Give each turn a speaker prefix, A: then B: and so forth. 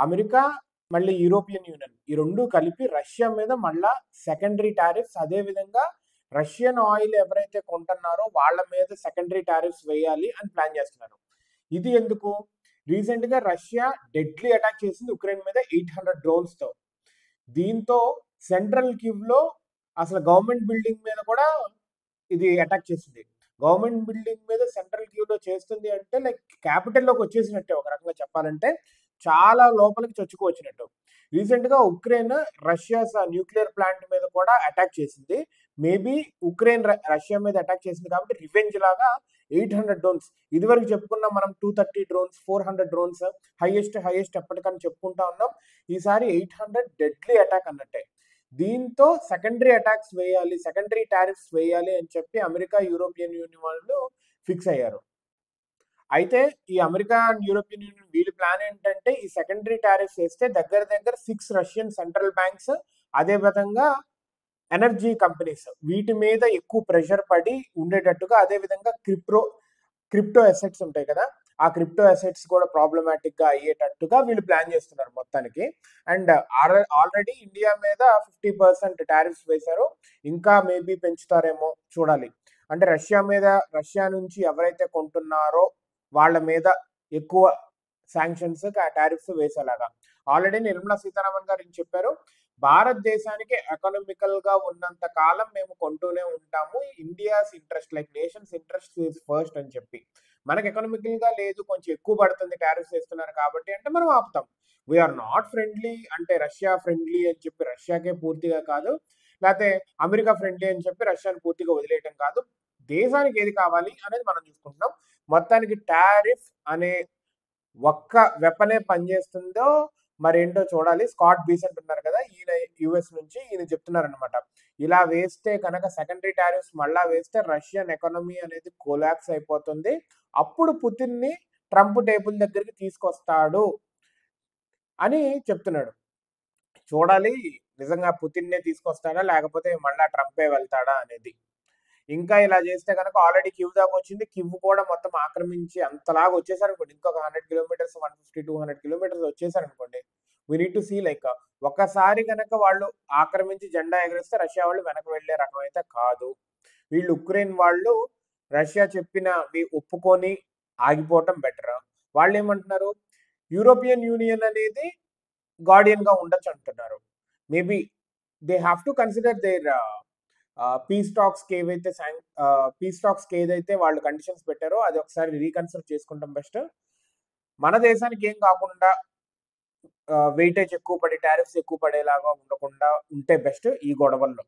A: America మళ్ళీ European union ఈ 2 కలిపి రష్యా మీద మళ్ళా సెకండరీ టారిఫ్స్ అదే విధంగా రష్యన్ ఆయిల్ ఎవరైతే కొంటున్నారో వాళ్ళ మీద సెకండరీ టారిఫ్స్ వేయాలి అని ప్లాన్ చేస్తున్నారు. ఇది ఎందుకు? రీసెంట్‌గా రష్యా డెడ్లీ అటాక్ చేసింది ఉక్రెయిన్ మీద 800 డ్రోన్స్‌తో. దీంతో సెంట్రల్ కివ్‌లో అసలు గవర్నమెంట్ బిల్డింగ్ మీద కూడా ఇది అటాక్ చేసింది. గవర్నమెంట్ బిల్డింగ్ మీద సెంట్రల్ క్యూలో చేస్తుంది అంటే లైక్ క్యాపిటల్‌లోకి వచ్చేసినట్టే ఒక రకంగా చెప్పాలంటే. చాలా లోపలికి చొచ్చుకువచ్చినట్టు. రీసెంట్‌గా ఉక్రెయిన్ రష్యాస్ న్యూక్లియర్ ప్లాంట్ మీద కూడా అటాక్ చేసింది. మేబీ ఉక్రెయిన్ రష్యా మీద అటాక్ చేసింది కాబట్టి రివెంజ్ లాగా 800 డ్రోన్స్. ఇదివరకు చెప్పుకున్నాం మనం 230 డ్రోన్స్, 400 డ్రోన్స్ హైయెస్ట్ ఎప్పటికని చెప్పుకుంటా ఉన్నాం. ఈసారి 800 డెడ్లీ అటాక్ అన్నట్టే. దీంతో సెకండరీ అటాక్స్ వేయాలి, సెకండరీ టారిఫ్స్ వేయాలి అని చెప్పి అమెరికా, యూరోపియన్ యూనియన్ వాళ్ళు ఫిక్స్ అయ్యారు. అయితే ఈ అమెరికా అండ్ యూరోపియన్ యూనియన్ వీళ్ళ ప్లాన్ ఏంటంటే ఈ సెకండరీ టారిఫ్స్ వేస్తే దగ్గర 6 రష్యన్ సెంట్రల్ బ్యాంక్స్ అదే విధంగా ఎనర్జీ కంపెనీస్ వీటి మీద ఎక్కువ ప్రెషర్ పడి ఉండేటట్టుగా అదే విధంగా క్రిప్టో అసెట్స్ ఉంటాయి కదా, ఆ క్రిప్టో అసెట్స్ కూడా ప్రాబ్లమాటిక్ గా అయ్యేటట్టుగా వీళ్ళు ప్లాన్ చేస్తున్నారు మొత్తానికి. అండ్ ఆల్రెడీ ఇండియా మీద 50% టారిఫ్స్ వేశారు. ఇంకా మేబీ పెంచుతారేమో చూడాలి. అంటే రష్యా నుంచి ఎవరైతే కొంటున్నారో వాళ్ళ మీద ఎక్కువ శాంక్షన్స్ టారిఫ్స్ వేసేలాగా ఆల్రెడీ నిర్మలా సీతారామన్ గారు ఏం చెప్పారు, భారతదేశానికి ఎకనామికల్ గా ఉన్నంత కాలం మేము కొంటూనే ఉంటాము. India's interest like nations interest is first అని చెప్పి. మనకి ఎకనామికల్ గా లేదు, కొంచెం ఎక్కువ పడుతుంది టారిఫ్స్ వేస్తున్నారు కాబట్టి అంటే మనం ఆపుతాం. వీఆర్ నాట్ ఫ్రెండ్లీ అంటే రష్యా ఫ్రెండ్లీ అని చెప్పి రష్యాకే పూర్తిగా కాదు, లేకపోతే అమెరికా ఫ్రెండ్లీ అని చెప్పి రష్యాని పూర్తిగా వదిలేయటం కాదు. దేశానికి ఏది కావాలి అనేది మనం చూసుకుంటున్నాం. మొత్తానికి టారిఫ్ అనే ఒక్క వెపనే పనిచేస్తుందో మరేంటో చూడాలి. స్కాట్ బీసెంట్ ఉన్నారు కదా, ఈయన యుఎస్ నుంచి ఈయన చెప్తున్నారనమాట. ఇలా వేస్తే కనుక సెకండరీ టారిఫ్స్ మళ్ళా వేస్తే రష్యన్ ఎకానమీ అనేది కొలాప్స్ అయిపోతుంది. అప్పుడు పుతిన్ ని ట్రంప్ టేబుల్ దగ్గరికి తీసుకొస్తాడు అని చెప్తున్నాడు. చూడాలి నిజంగా పుతిన్నే తీసుకొస్తాడా లేకపోతే మళ్ళా ట్రంపే వెళ్తాడా అనేది. ఇంకా ఇలా చేస్తే కనుక ఆల్రెడీ కివ్ దాకా వచ్చింది. కివ్ కూడా మొత్తం ఆక్రమించి అంతలాగా వచ్చేసారనుకోండి, ఇంకొక 100 కిలోమీటర్స్ 150-200 కిలోమీటర్స్ వచ్చేసారనుకోండి, we need to see like ఒక్కసారి కనుక వాళ్ళు ఆక్రమించి జెండా ఎగరేస్తే రష్యా వాళ్ళు వెనక్కి వెళ్లే రకం అయితే కాదు. వీళ్ళు ఉక్రెయిన్ వాళ్ళు రష్యా చెప్పినవి ఒప్పుకొని ఆగిపోవటం బెటర్. వాళ్ళు ఏమంటున్నారు, యూరోపియన్ యూనియన్ అనేది గార్డియన్ గా ఉండొచ్చు అంటున్నారు. Maybe they have to consider their peace talks కి ఏదైతే వాళ్ళు కండిషన్స్ పెట్టారో అది ఒకసారి రీకన్సిడర్ చేసుకుంటాం బెస్ట్. మన దేశానికి ఏం కాకుండా వెయిటేజ్ ఎక్కువ పడి టారిఫ్స్ ఎక్కువ పడేలాగా ఉండకుండా ఉంటే బెస్ట్ ఈ గొడవల్లో.